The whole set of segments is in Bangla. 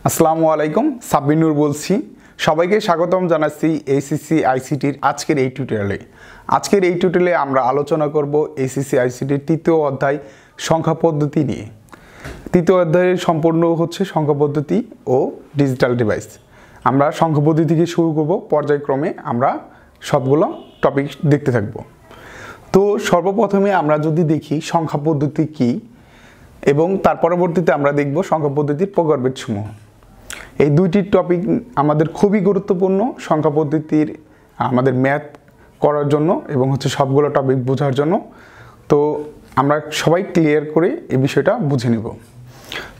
আসসালামু আলাইকুম, সাব্বির বলছি। সবাইকে স্বাগতম জানাচ্ছি এইচএসসি আইসিটির আজকের এই টিউটোরিয়ালে। আজকের এই টিউটোরিয়ালে আমরা আলোচনা করব এইচএসসি আইসিটির তৃতীয় অধ্যায় সংখ্যা পদ্ধতি নিয়ে। তৃতীয় অধ্যায়ের সম্পূর্ণ হচ্ছে সংখ্যা পদ্ধতি ও ডিজিটাল ডিভাইস। আমরা সংখ্যা পদ্ধতি থেকে শুরু করব, পর্যায়ক্রমে আমরা সবগুলো টপিক দেখতে থাকব। তো সর্বপ্রথমে আমরা যদি দেখি সংখ্যা পদ্ধতি কী, এবং তার পরবর্তীতে আমরা দেখব সংখ্যা পদ্ধতির প্রকারভেদসমূহ। এই দুইটি টপিক আমাদের খুবই গুরুত্বপূর্ণ সংখ্যা পদ্ধতির আমাদের ম্যাথ করার জন্য এবং হচ্ছে সবগুলো টপিক বোঝার জন্য। তো আমরা সবাই ক্লিয়ার করে এই বিষয়টা বুঝে নেব।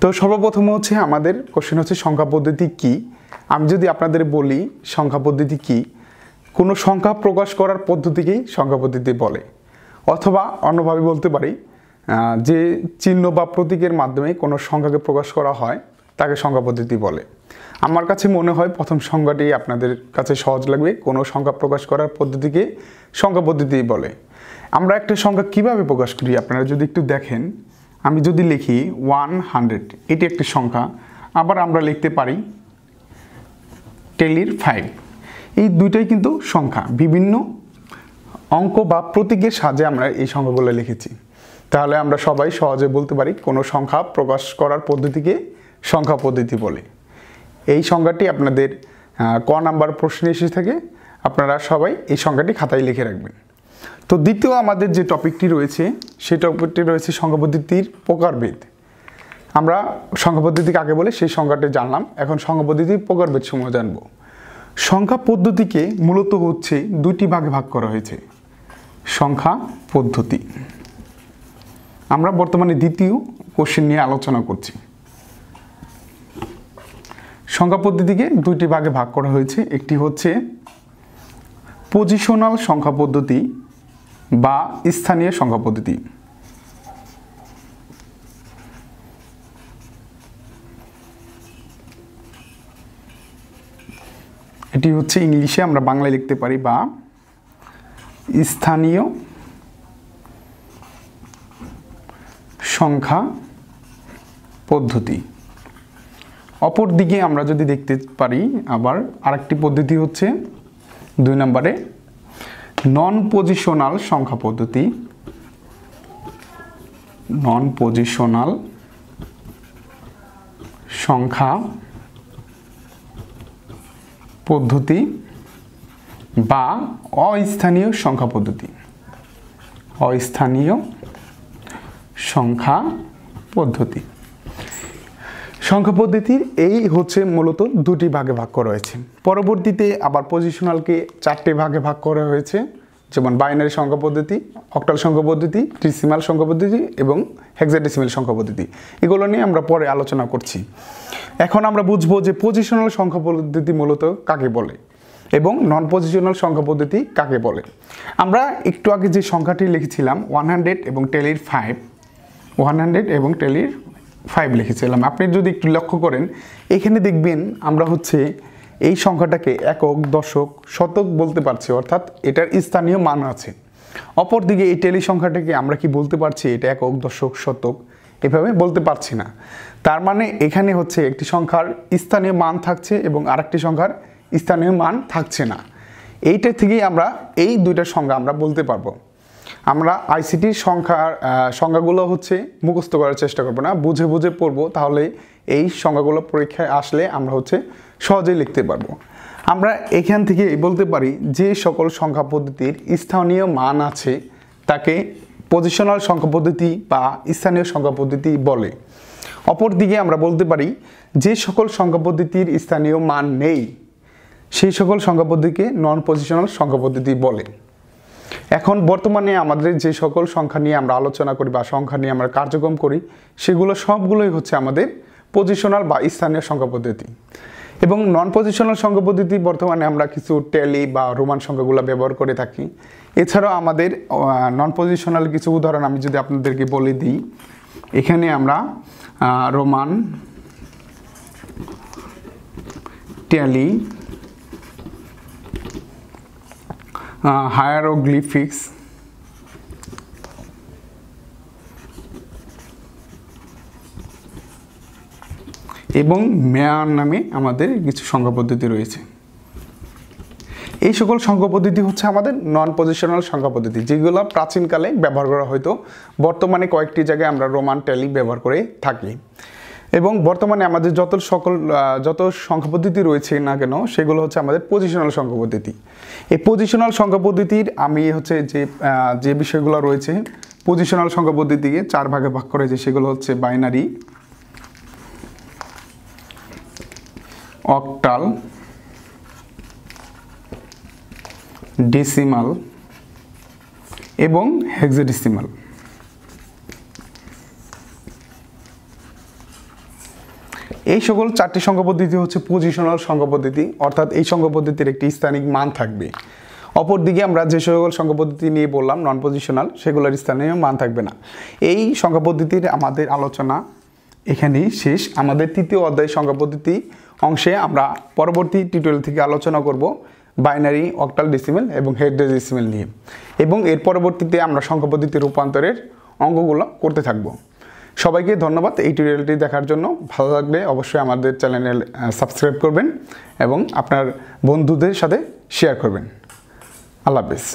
তো সর্বপ্রথম হচ্ছে আমাদের কোশ্চেন হচ্ছে সংখ্যা পদ্ধতি কী। আমি যদি আপনাদের বলি সংখ্যা পদ্ধতি কী, কোনো সংখ্যা প্রকাশ করার পদ্ধতিকেই সংখ্যা পদ্ধতি বলে, অথবা অন্যভাবে বলতে পারি যে চিহ্ন বা প্রতীকের মাধ্যমে কোনো সংখ্যাকে প্রকাশ করা হয় তাকে সংখ্যা পদ্ধতি বলে। আমার কাছে মনে হয় প্রথম সংখ্যাটি আপনাদের কাছে সহজ লাগবে। কোনো সংখ্যা প্রকাশ করার পদ্ধতিকে সংখ্যা পদ্ধতি বলে। আমরা একটা সংখ্যা কিভাবে প্রকাশ করি আপনারা যদি একটু দেখেন, আমি যদি লিখি 100, এটি একটি সংখ্যা। আবার আমরা লিখতে পারি 5। এই দুইটাই কিন্তু সংখ্যা, বিভিন্ন অঙ্ক বা প্রতীকের সাহায্যে আমরা এই সংখ্যাগুলো লিখেছি। তাহলে আমরা সবাই সহজে বলতে পারি কোনো সংখ্যা প্রকাশ করার পদ্ধতিকে সংখ্যা পদ্ধতি বলে। এই সংখ্যাটি আপনাদের ক নাম্বার প্রশ্নে এসে থাকে, আপনারা সবাই এই সংখ্যাটি খাতায় লিখে রাখবেন। তো দ্বিতীয় আমাদের যে টপিকটি রয়েছে সেই টপিকটি রয়েছে সংখ্যা পদ্ধতির প্রকারভেদ। আমরা সংখ্যা পদ্ধতি কাকে বলে সেই সংখ্যাটি জানলাম, এখন সংখ্যা পদ্ধতির প্রকারভেদ সমূহ জানব। সংখ্যা পদ্ধতিকে মূলত হচ্ছে দুইটি ভাগে ভাগ করা হয়েছে। সংখ্যা পদ্ধতি, আমরা বর্তমানে দ্বিতীয় কোশ্চেন নিয়ে আলোচনা করছি। সংখ্যা পদ্ধতিকে দুইটি ভাগে ভাগ করা হয়েছে। একটি হচ্ছে পজিশনাল সংখ্যা পদ্ধতি বা স্থানীয় সংখ্যা পদ্ধতি। এটি হচ্ছে ইংলিশে আমরা বাংলায় লিখতে পারি বা স্থানীয় সংখ্যা পদ্ধতি। অপরদিকে আমরা যদি দেখতে পারি আবার আরেকটি পদ্ধতি হচ্ছে 2 নম্বরে নন পজিশনাল সংখ্যা পদ্ধতি। নন পজিশনাল সংখ্যা পদ্ধতি বা অস্থানীয় সংখ্যা পদ্ধতি। অস্থানীয় সংখ্যা পদ্ধতি। সংখ্যা পদ্ধতির এই হচ্ছে মূলত দুটি ভাগে ভাগ করা হয়েছে। পরবর্তীতে আবার পজিশনালকে 4টে ভাগে ভাগ করা হয়েছে, যেমন বাইনারি সংখ্যা পদ্ধতি, অক্টাল সংখ্যা পদ্ধতি, ডেসিমাল সংখ্যা পদ্ধতি এবং হেক্সাডেসিমাল সংখ্যা পদ্ধতি। এগুলো নিয়ে আমরা পরে আলোচনা করছি। এখন আমরা বুঝবো যে পজিশনাল সংখ্যা পদ্ধতি মূলত কাকে বলে এবং নন পজিশনাল সংখ্যা পদ্ধতি কাকে বলে। আমরা একটু আগে যে সংখ্যাটি লিখেছিলাম 100 এবং 5, 100 এবং 5 লিখেছিলাম। আপনি যদি একটু লক্ষ্য করেন এখানে দেখবেন আমরা হচ্ছে এই সংখ্যাটাকে একক, দশক, শতক বলতে পারছি, অর্থাৎ এটার স্থানীয় মান আছে। অপরদিকে এই টেলি সংখ্যাটাকে আমরা কি বলতে পারছি, এটা একক, দশক, শতক এভাবে বলতে পারছি না। তার মানে এখানে হচ্ছে একটি সংখ্যার স্থানীয় মান থাকছে এবং আরেকটি সংখ্যার স্থানীয় মান থাকছে না। এইটা থেকেই আমরা এই দুইটা সংখ্যা আমরা বলতে পারবো। আমরা আইসিটির সংখ্যাগুলো হচ্ছে মুখস্থ করার চেষ্টা করবো না, বুঝে বুঝে পড়বো, তাহলে এই সংখ্যাগুলো পরীক্ষায় আসলে আমরা হচ্ছে সহজেই লিখতে পারবো। আমরা এখান থেকে বলতে পারি যে সকল সংখ্যা পদ্ধতির স্থানীয় মান আছে তাকে পজিশনাল সংখ্যা পদ্ধতি বা স্থানীয় সংখ্যা পদ্ধতি বলে। অপরদিকে আমরা বলতে পারি যে সকল সংখ্যা পদ্ধতির স্থানীয় মান নেই সেই সকল সংখ্যা পদ্ধতিকে নন পজিশনাল সংখ্যা পদ্ধতি বলে। এখন বর্তমানে আমাদের যে সকল সংখ্যা নিয়ে আমরা আলোচনা করি বা সংখ্যা নিয়ে আমরা কার্যক্রম করি সেগুলো সবগুলোই হচ্ছে আমাদের পজিশনাল বা স্থানীয় সংখ্যা পদ্ধতি। এবং নন পজিশনাল সংখ্যা পদ্ধতি বর্তমানে আমরা কিছু ট্যালি বা রোমান সংখ্যাগুলো ব্যবহার করে থাকি। এছাড়াও আমাদের নন পজিশনাল কিছু উদাহরণ আমি যদি আপনাদেরকে বলে দিই, এখানে আমরা রোমান, ট্যালি, হায়ারোগ্লিফিক্স, এবং মেয়ার নামে আমাদের কিছু সংখ্যা পদ্ধতি রয়েছে। এই সকল সংখ্যা পদ্ধতি হচ্ছে আমাদের নন পজিশনাল সংখ্যা পদ্ধতি, যেগুলো প্রাচীনকালে ব্যবহার করা হতো। বর্তমানে কয়েকটি জায়গায় আমরা রোমান ট্যালি ব্যবহার করে থাকি, এবং বর্তমানে আমাদের যত সংখ্যা পদ্ধতি রয়েছে না কেন সেগুলো হচ্ছে আমাদের পজিশনাল সংখ্যা পদ্ধতি। এই পজিশনাল সংখ্যা পদ্ধতির আমি হচ্ছে যে বিষয়গুলো রয়েছে, পজিশনাল সংখ্যা পদ্ধতিকে 4 ভাগে ভাগ করা হয়েছে। সেগুলো হচ্ছে বাইনারি, অক্টাল, ডেসিমাল এবং হেক্সাডেসিমাল। এই সকল 4টি সংখ্যা পদ্ধতি হচ্ছে পজিশনাল সংখ্যা পদ্ধতি, অর্থাৎ এই সংখ্যা পদ্ধতির একটি স্থানিক মান থাকবে। অপরদিকে আমরা যে সকল সংখ্যা পদ্ধতি নিয়ে বললাম নন পজিশনাল, সেগুলোর স্থানীয় মান থাকবে না। এই সংখ্যা পদ্ধতির আমাদের আলোচনা এখানেই শেষ। আমাদের 3য় অধ্যায় সংখ্যা পদ্ধতি অংশে আমরা পরবর্তী টিউটোরিয়াল থেকে আলোচনা করব বাইনারি, অক্টাল, ডেসিমেল এবং হেক্সাডেসিমেল নিয়ে, এবং এর পরবর্তীতে আমরা সংখ্যা পদ্ধতির রূপান্তরের অঙ্কগুলো করতে থাকব। সবাইকে ধন্যবাদ এই টিউটোরিয়ালটি দেখার জন্য। ভালো লাগলে অবশ্যই আমাদের চ্যানেল সাবস্ক্রাইব করবেন এবং আপনার বন্ধুদের সাথে শেয়ার করবেন। আল্লাহ হাফেজ।